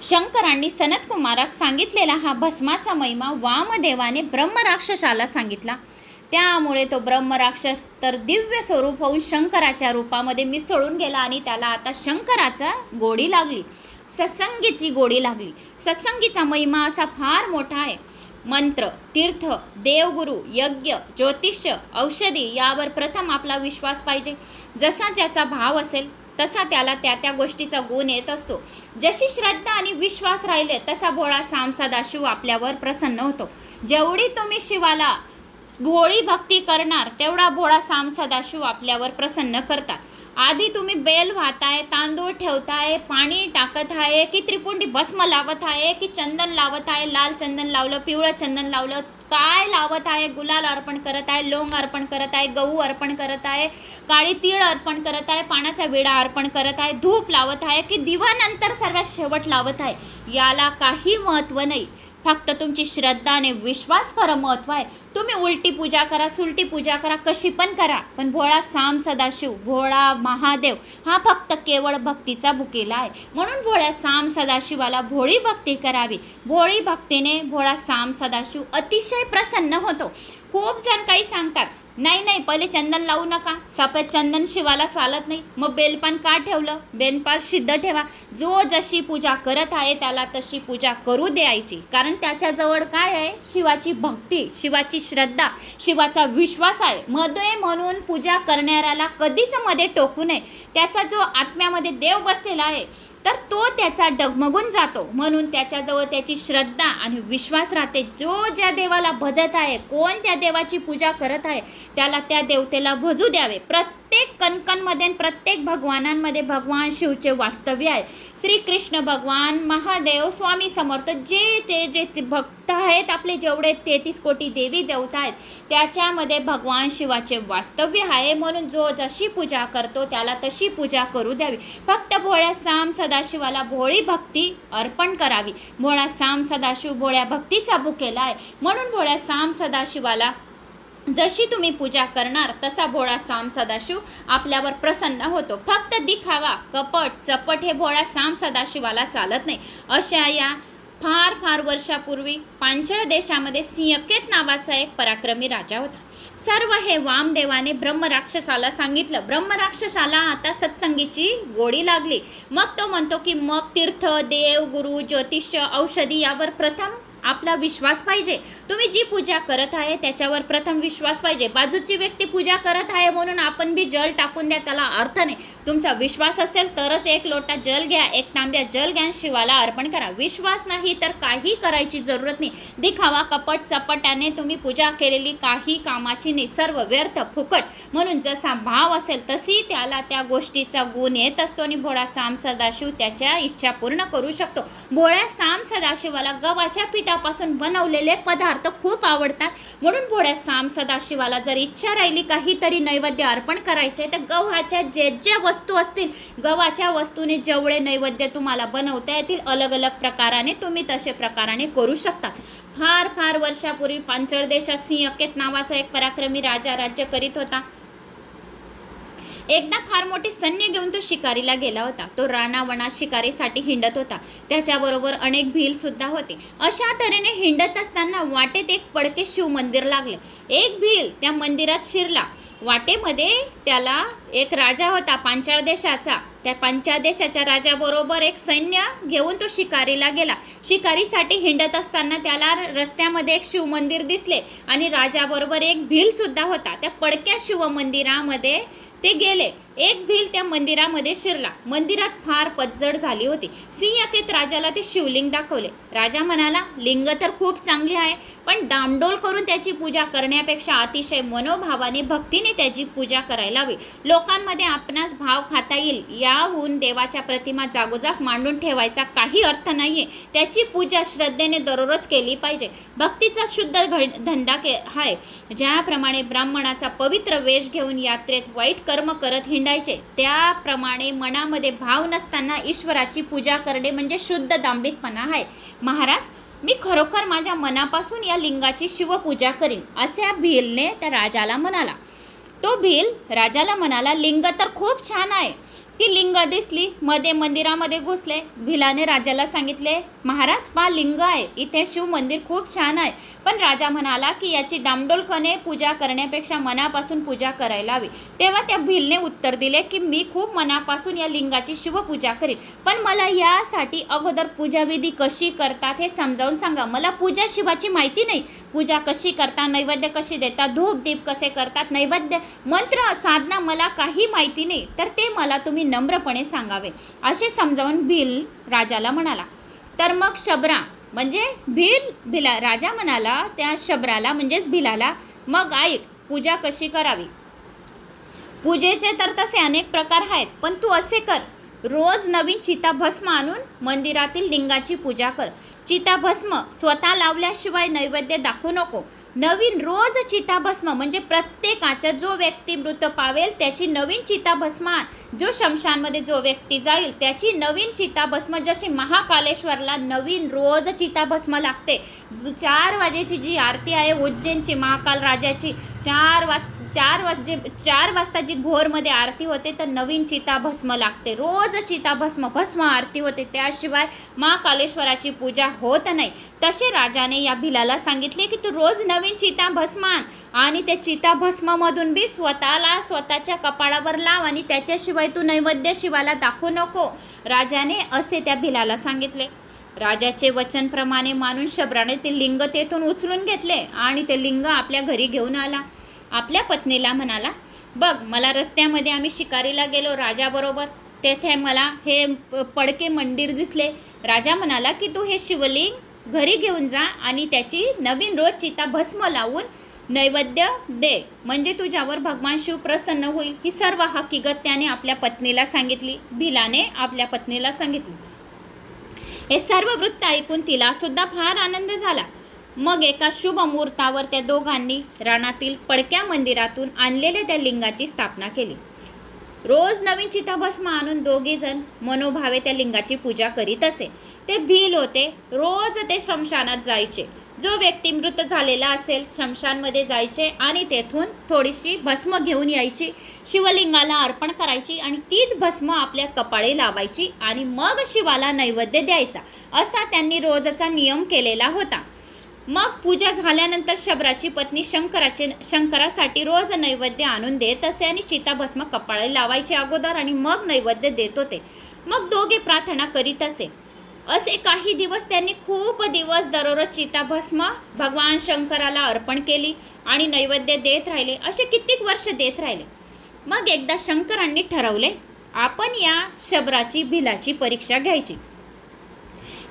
शंकरांनी सनत कुमारास सांगितलेला हा भस्माचा महिमा वामदेवाने ब्रह्मराक्षसाला सांगितला. त्यामुळे तो ब्रह्मराक्षस तर दिव्य स्वरूप होऊन शंकराच्या रूपामध्ये मिसळून गेला आणि त्याला आता शंकराचा गोडी लागली, सत्संगीची गोडी लागली. सत्संगीचा महिमा असा फार मोठा आहे. मंत्र, तीर्थ, देवगुरु, यज्ञ, ज्योतिष्य, औषधी यावर प्रथम आपला विश्वास पाहिजे. जसा ज्याचा भाव असेल तसा त्याला त्या गोष्टीचा गुण येत असतो. जशी श्रद्धा आणि विश्वास राहिले तसा भोळा साम सदाशिव आपल्यावर प्रसन्न होतो. जेवढी तुम्ही शिवाला भोळी भक्ती करणार तेवढा भोळा साम सदाशिव आपल्यावर प्रसन्न करतात. आधी तुम्ही बेल वाहताय, तांदूळ ठेवताय, पाणी टाकत आहे की त्रिपुंडी भस्म लावत आहे की चंदन लावत आहे, लाल चंदन लावलं, पिवळं चंदन लावलं, काय लावत आहे, गुलाल अर्पण करत आहे, लोंग अर्पण करत आहे, गहू अर्पण करत आहे, काळी तीळ अर्पण करत आहे, पाण्याचा विडा अर्पण करत आहे, धूप लावत आहे की दिवानंतर सर्वात शेवट लावत आहे, याला काही महत्त्व नाही. फक्त तुमची श्रद्धा आणि विश्वास खरं महत्त्व आहे. तुम्ही उलटी पूजा करा, सुलटी पूजा करा, कशी पण करा, पण भोळा साम सदाशिव, भोळा महादेव हा फक्त केवळ भक्तीचा भुकेला आहे. म्हणून भोळ्या साम सदाशिवाला भोळी भक्ती करावी. भोळी भक्तीने भोळा साम सदाशिव अतिशय प्रसन्न होतो. खूप जण काही सांगतात, नाही पहिले चंदन लावू नका, सफेद चंदन शिवाला चालत नाही, मग बेलपान का ठेवलं, बेलपान सिद्ध ठेवा. जो जशी पूजा करत आहे त्याला तशी पूजा करू द्यायची, कारण त्याच्याजवळ काय आहे, शिवाची भक्ती, शिवाची श्रद्धा, शिवाचा विश्वास आहे. मध्ये म्हणून पूजा करणाऱ्याला कधीच मध्ये टोकू नये. त्याचा जो आत्म्यामध्ये देव बसलेला आहे तर तो त्याचा डगमगून जातो. म्हणून त्याच्याजवळ त्याची श्रद्धा आणि विश्वास राहते. जो ज्या देवाला भजत आहे, कोण त्या देवाची पूजा करत आहे त्याला त्या देवतेला भजू द्यावे. प्रत्येक कणकणमध्ये, प्रत्येक भगवानांमध्ये भगवान शिवचे वास्तव्य आहे. श्रीकृष्ण भगवान, महादेव, स्वामी समर्थ, जे भक्त आहेत आपले, जेवढे 33 कोटी देवी देवता आहेत त्याच्यामध्ये भगवान शिवाचे वास्तव्य आहे. म्हणून जो जशी पूजा करतो त्याला तशी पूजा करू द्यावी. फक्त भोळ्या साम सदाशिवाला भोळी भक्ती अर्पण करावी. भोळा साम सदाशिव भोळ्या भक्तीचा भुकेला आहे. म्हणून भोळ्या साम सदाशिवाला जशी तुम्ही पूजा करणार तसा भोळा साम सदाशिव आपल्यावर प्रसन्न होतो. फक्त दिखावा, कपट, चपट हे भोळा साम सदाशिवाला चालत नाही. अशा या फार वर्षापूर्वी पांचाळ देशामध्ये सिंहकेत नावाचा एक पराक्रमी राजा होता. सर्व हे वामदेवाने ब्रह्मराक्षसाला सांगितलं. ब्रह्मराक्षसाला आता सत्संगीची गोडी लागली. मग तो म्हणतो की मग तीर्थ, देव, गुरु, ज्योतिष्य, औषधी यावर प्रथम आपला विश्वास पाहिजे. तुम्ही जी पूजा करत आहे त्याच्यावर प्रथम विश्वास पाहिजे. बाजूची व्यक्ती पूजा करत आहे म्हणून आपण बी जल टाकून द्या, त्याला अर्थ नाही. तुमचा विश्वास असेल तरच एक लोटा जल घ्या, एक तांब्या जल घ्या, शिवाला अर्पण करा. विश्वास नाही तर काही करायची जरूरत नाही. दिखावा, कपट, चपटाने तुम्ही पूजा केलेली काही कामाची नाही, सर्व व्यर्थ, फुकट. म्हणून जसा भाव असेल तशी त्याला त्या गोष्टीचा गुण येत असतो आणि भोळा साम सदाशिव त्याच्या इच्छा पूर्ण करू शकतो. भोळ्या साम सदाशिवाला गव्हाच्या पिठापासून बनवलेले पदार्थ खूप आवडतात. म्हणून भोळ्या साम सदाशिवाला जर इच्छा राहिली काहीतरी नैवेद्य अर्पण करायचे तर गव्हाच्या ज्या वस्तू असतील, गव्हाच्या वस्तूने जेवढे नैवेद्य तुम्हाला बनवता येतील अलग अलग प्रकाराने तुम्ही तसे प्रकाराने करू शकता. फार वर्षापूर्वी पांचाळ देशात सिंहकेत नावाचा एक पराक्रमी राजा राज्य करीत होता. एकदा फार मोठे सैन्य घेऊन तो शिकारीला गेला होता. तो रानावनात शिकारीसाठी हिंडत होता. त्याच्याबरोबर अनेक भील सुद्धा होते. अशा तऱ्हेने हिंडत असताना वाटेत एक पडके शिव मंदिर लागले. एक भील त्या मंदिरात शिरला. वाटेमध्ये त्याला एक राजा होता पांचाळ देशाचा. त्या पांचाळ देशाच्या राजाबरोबर एक सैन्य घेऊन तो शिकारीला गेला. शिकारीसाठी हिंडत असताना त्याला रस्त्यामध्ये एक शिव मंदिर दिसले आणि राजाबरोबर एक भील सुद्धा होता. त्या पडक्या शिव मंदिरामध्ये ते गेले. एक भील त्या मंदिरामध्ये शिरला. मंदिरात फार पतझड झाली होती. सिंहकेत राजाला ते शिवलिंग दाखवले. राजा म्हणाला, लिंग तर खूप चांगली आहे, पण डामडोल करून त्याची पूजा करण्यापेक्षा अतिशय मनोभावाने भक्तीने त्याची पूजा करायला हवी. लोकांमध्ये आपणास भाव खाता येईल याहून देवाच्या प्रतिमा जागोजाग मांडून ठेवायचा काही अर्थ नाहीये. त्याची पूजा श्रद्धेने दररोज केली पाहिजे. भक्तीचा शुद्ध धंदा आहे. ज्याप्रमाणे ब्राह्मणाचा पवित्र वेश घेऊन यात्रेत वाईट कर्म करत हिंडायचे, त्याप्रमाणे मनामध्ये भाव नसताना ईश्वराची पूजा करणे म्हणजे शुद्ध दांभिकपणा आहे. महाराज, मी खरोखर माझ्या मनापासून या लिंगाची शिवपूजा करीन, असे भीलने त्या राजाला म्हणाला. तो भील राजाला म्हणाला, लिंग तर खूप छान आहे. ती लिंग दिसली. मध्ये मंदिरामध्ये घुसले. भिलाने राजाला सांगितले, महाराज, पहा लिंग आहे, इथे शिव मंदिर खूप छान आहे. पण राजा म्हणाला की याची डामडोलपणे पूजा करण्यापेक्षा मनापासून पूजा करायला हवी. तेव्हा त्या भिलने उत्तर दिले की मी खूप मनापासून या लिंगाची शिवपूजा करीन, पण मला यासाठी अगोदर पूजाविधी कशी करतात हे समजावून सांगा. मला पूजा शिवाची माहिती नाही. पूजा कशी करतात, नैवेद्य कशी देतात, धूप दीप कसे करतात, नैवेद्य मंत्र साधना मला काही माहिती नाही, तर ते मला तुम्ही नम्रपणे सांगावे, असे समजावून भील राजाला म्हणाला. तर मग शबरा म्हणजे भिला राजा म्हणाला त्या शबराला म्हणजेच भिलाला, मग ऐक, पूजा कशी करावी. पूजेचे तर तसे अनेक प्रकार आहेत, पण तू असे कर, रोज नवीन चिताभस्म आणून मंदिरातील लिंगाची पूजा कर. चिताभस्म स्वतः लावल्याशिवाय नैवेद्य दाखवू नको. नवीन रोज चिताभस्म म्हणजे प्रत्येकाचा जो व्यक्ती मृत पावेल त्याची नवीन चिताभस्म, जो शमशानमध्ये जो व्यक्ती जाईल त्याची नवीन चिताभस्म. जशी महाकालेश्वरला नवीन रोज चिताभस्म लागते. 4 वाजेची जी आरती आहे उज्जैनची महाकाल राजाची, 4 वाजता जी घोरमध्ये आरती होते तर नवीन चिताभस्म लागते. रोज चिताभस्म भस्म आरती होते, त्याशिवाय महाकालेश्वराची पूजा होत नाही. तसे राजाने या भिलाला सांगितले की तू रोज नवीन चिताभस्म आण आणि त्या चिताभस्ममधून बी स्वतःच्या कपाळावर लाव आणि त्याच्याशिवाय तू नैवेद्य शिवाला दाखवू नको. राजाने असे त्या भिलाला सांगितले. राजाचे वचनप्रमाणे मानून शबराने ते लिंग तेथून उचलून घेतले आणि ते लिंग आपल्या घरी घेऊन आला. आपल्या पत्नीला म्हणाला, बघ, मला रस्त्यामध्ये आम्ही शिकारीला गेलो राजाबरोबर, तेथे मला हे पडके मंदिर दिसले. राजा म्हणाला की तू हे शिवलिंग घरी घेऊन जा आणि त्याची नवीन रोज चिताभस्म लावून नैवेद्य दे, म्हणजे तुझ्यावर भगवान शिव प्रसन्न होईल. ही सर्व हकीकत त्याने आपल्या पत्नीला सांगितली. भिलाने आपल्या पत्नीला सांगितली. हे सर्व वृत्त ऐकून तिला सुद्धा फार आनंद झाला. मग एका शुभ मुहूर्तावर त्या दोघांनी रानातील पडक्या मंदिरातून आणलेल्या त्या लिंगाची स्थापना केली. रोज नवीन चिताभस्म आणून दोघे जण मनोभावे त्या लिंगाची पूजा करीत असे. ते भील होते. रोज ते शमशानात जायचे. जो व्यक्ती मृत झालेला असेल शमशानमध्ये जायचे आणि तेथून थोडीशी भस्म घेऊन यायची, शिवलिंगाला अर्पण करायची आणि तीच भस्म आपल्या कपाळी लावायची आणि मग शिवाला नैवेद्य द्यायचा, असा त्यांनी रोजचा नियम केलेला होता. मग पूजा झाल्यानंतर शबराची पत्नी शंकरासाठी रोज नैवेद्य आणून देत असे आणि चिताभस्म कपाळी लावायचे अगोदर आणि मग नैवेद्य देत होते. मग दोघे प्रार्थना करीत असे. असे काही दिवस त्यांनी खूप दिवस दररोज चिताभस्म भगवान शंकराला अर्पण केली आणि नैवेद्य देत राहिले. असे कित्येक वर्ष देत राहिले. मग एकदा शंकरांनी ठरवले, आपण या शबराची भिलाची परीक्षा घ्यायची.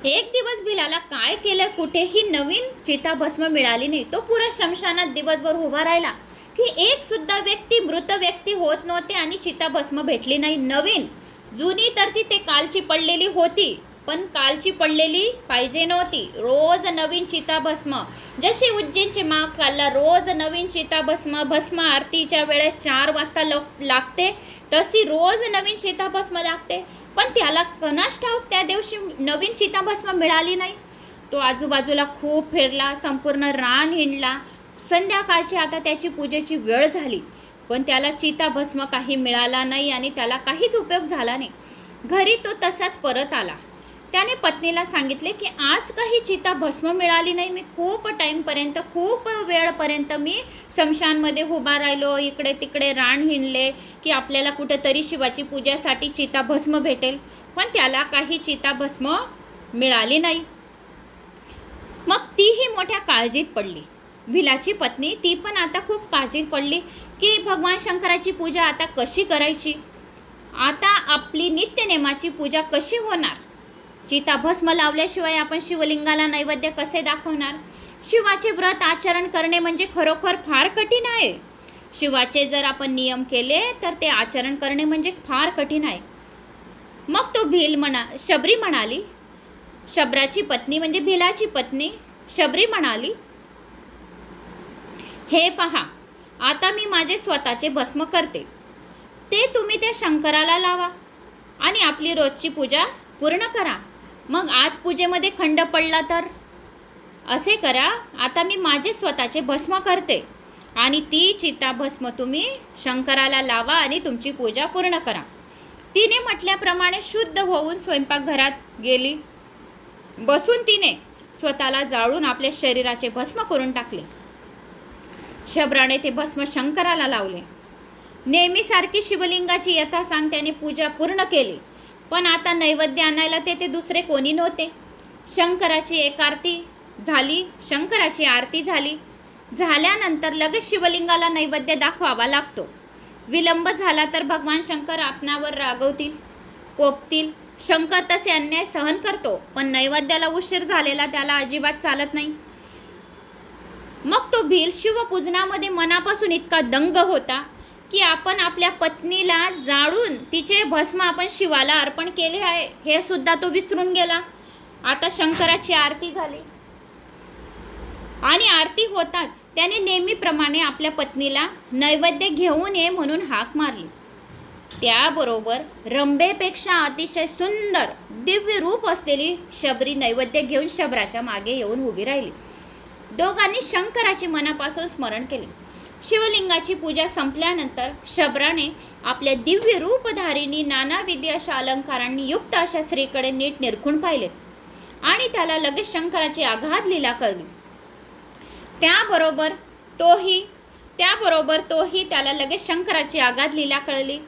एक दिवस भिलाला काय केलं, कुठेही नवीन चिताभस्म मिळाली नाही. तो पुरा शमशानात दिवसभर उभा राहिला की एक सुद्धा व्यक्ती मृत व्यक्ती होत नव्हते आणि चिताभस्म भेटली नाही. नवीन जुनी तर ती ते कालची पडलेली होती, पण कालची पडलेली पाहिजे नव्हती. रोज नवीन चिताभस्म, जशी उज्जैनचे महाकालला रोज नवीन चिताभस्म भस्म आरतीच्या वेळेस 4 वाजता लागते, तशी रोज नवीन चिताभस्म लागते. पण त्याला कणास ठाऊक त्या दिवशी नवीन चिताभस्म मिळाली नाही. तो आजूबाजूला खूप फिरला, संपूर्ण रान हिंडला. संध्याकाळची आता त्याची पूजेची वेळ झाली, पण त्याला चिताभस्म काही मिळाला नाही आणि त्याला काहीच उपयोग झाला नाही. घरी तो तसाच परत आला. त्याने पत्नीला सांगितले की आज काही चिताभस्म मिळाली नाही. मी खूप वेळपर्यंत मी शमशानमध्ये उभा राहिलो, इकडे तिकडे रान हिंडले की आपल्याला कुठेतरी शिवाची पूजेसाठी चिताभस्म भेटेल, पण त्याला काही चिताभस्म मिळाली नाही. मग तीही मोठ्या काळजीत पडली. भिलाची पत्नी ती पण आता खूप काळजी पडली की भगवान शंकराची पूजा आता कशी करायची, आता आपली नित्यनेमाची पूजा कशी होणार, चिताभस्म लावल्याशिवाय आपण शिवलिंगाला नैवेद्य कसे दाखवणार. शिवाचे व्रत आचरण करणे म्हणजे खरोखर फार कठीण आहे. शिवाचे जर आपण नियम केले तर ते आचरण करणे म्हणजे फार कठीण आहे. मग तो शबरी म्हणाली, शबराची पत्नी म्हणजे भिलाची पत्नी शबरी म्हणाली, हे पहा, आता मी माझे स्वतःचे भस्म करते, ते तुम्ही त्या शंकराला लावा आणि आपली रोजची पूजा पूर्ण करा. मग आज पूजेमध्ये खंड पडला तर असे करा, आता मी माझे स्वतःचे भस्म करते आणि ती चिताभस्म तुम्ही शंकराला लावा आणि तुमची पूजा पूर्ण करा. तिने म्हटल्याप्रमाणे शुद्ध होऊन स्वयंपाकघरात गेली. बसून तिने स्वतःला जाळून आपल्या शरीराचे भस्म करून टाकले. शबराने ते भस्म शंकराला लावले. नेहमीसारखी शिवलिंगाची यथासांग त्याने पूजा पूर्ण केली. पण आता नैवेद्य आणायला ते दुसरे कोणी नव्हते. शंकराची आरती झाली. झाल्यानंतर लगेच शिवलिंगाला नैवेद्य दाखवावा लागतो. विलंब झाला तर भगवान शंकर आपणावर रागवतील, कोपतील. शंकर तसे अन्याय सहन करतो, पण नैवेद्याला उशीर झालेला त्याला अजिबात चालत नाही. मग तो भील शिवपूजनामध्ये मनापासून इतका दंग होता की आपण आपल्या पत्नीला जाळून तिचे भस्म आपण शिवाला अर्पण केले आहे हे सुद्धा तो विसरून गेला. आता शंकराची आरती झाली आणि आरती होताच त्याने नेहमीप्रमाणे आपल्या पत्नीला नैवेद्य घेऊन ये म्हणून हाक मारली. त्याबरोबर रंभेपेक्षा अतिशय सुंदर दिव्य रूप असलेली शबरी नैवेद्य घेऊन शबराच्या मागे येऊन उभी राहिली. दोघांनी शंकराचे मनापासून स्मरण केले. शिवलिंगाची पूजा संपल्यानंतर शबराने आपल्या दिव्य रूपधारिणी नानाविध अशा अलंकारांनी युक्त अशा स्त्रीकडे नीट निरखून पाहिले आणि त्याला लगेच शंकराची अगाध लीला कळली. त्याबरोबर तोही त्याला लगेच शंकराची अगाध लीला कळली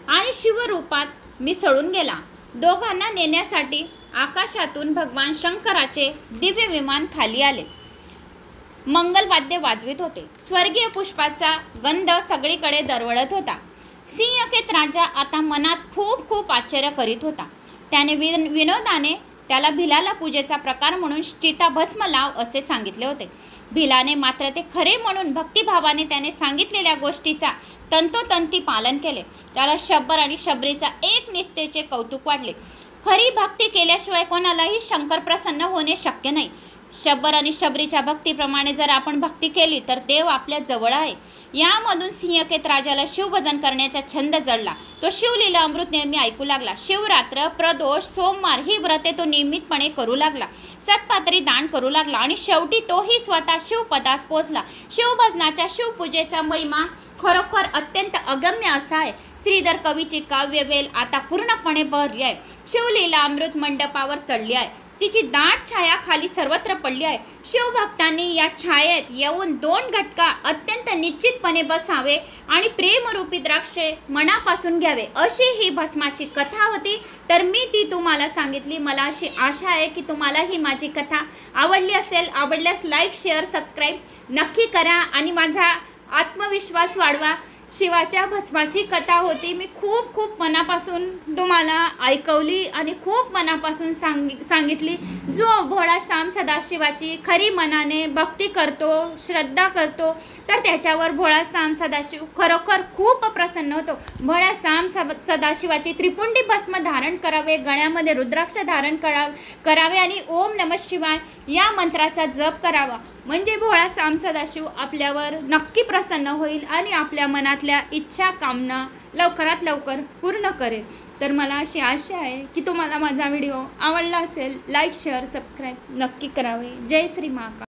आणि शिवरूपात मिसळून गेला. दोघांना नेण्यासाठी आकाशातून भगवान शंकराचे दिव्य विमान खाली आले. मंगलवाद्य वाजवित होते. स्वर्गीय पुष्पाचा गंध सगळीकडे दरवळत होता. सिंहकेत राजा आता मनात खूप खूप आश्चर्य करीत होता. त्याने विनोदाने त्याला भिलाला पूजेचा प्रकार म्हणून चिताभस्म लाव असे सांगितले होते. भिलाने मात्र ते खरे म्हणून भक्तिभावाने त्याने सांगितलेल्या गोष्टीचा तंतोतंती पालन केले. त्याला शब्बर आणि शबरीचा एक निष्ठेचे कौतुक वाटले. खरी भक्ती केल्याशिवाय कोणालाही शंकर प्रसन्न होणे शक्य नाही. शब्बर आणि शबरीच्या भक्तीप्रमाणे जर आपण भक्ती केली तर देव आपल्या जवळ आहे. यामधून सिंहकेत राजाला शिवभजन करण्याचा छंद जडला. तो शिवलीला अमृत नेहमी ऐकू लागला. शिवरात्र, प्रदोष, सोमवार ही व्रते तो नियमितपणे करू लागला. सत्पात्री दान करू लागला आणि शेवटी तोही स्वतः शिवपदास पोचला. शिवभजनाच्या शिवपूजेचा महिमा खरोखर अत्यंत अगम्य असा आहे. श्रीधर कवीची काव्यवेल आता पूर्णपणे बहरली आहे. शिवलीला अमृत मंडपावर चढली आहे. तिची दाट छाया खाली सर्वत्र पडली आहे. शिवभक्तांनी या छायेत येऊन 2 घटका अत्यंत निश्चितपणे बसावे आणि प्रेमरूपी द्राक्षे मनापासून घ्यावे अशी ही भस्माची कथा होती. तर मी ती तुम्हाला सांगितली. मला अशी आशा आहे की तुम्हाला ही माझी कथा आवडली असेल. आवडल्यास लाईक, शेअर, सबस्क्राईब नक्की करा आणि माझा आत्मविश्वास वाढवा. शिवाच्या भस्माची कथा होती. मी खूप खूप मनापासून तुम्हाला ऐकवली आणि खूप मनापासून सांगितली. जो भोळा श्याम सदाशिवाची खरी मनाने भक्ती करतो, श्रद्धा करतो, तर त्याच्यावर भोळा श्याम सदाशिव खरोखर खूप प्रसन्न होतो. भोळा श्याम सदाशिवाची त्रिपुंडी भस्म धारण करावे, गळ्यामध्ये रुद्राक्ष धारण करावे आणि ओम नमः शिवाय या मंत्राचा जप करावा. म्हणजे भोळा श्याम सदाशिव आपल्यावर नक्की प्रसन्न होईल आणि आपल्या मनातल्या इच्छा कामना लवकरात लवकर पूर्ण करेल. तर मला अशी आशा आहे की तुम्हाला माझा व्हिडिओ आवडला असेल. लाईक, शेअर, सबस्क्राईब नक्की करावे. जय श्री महाकाल.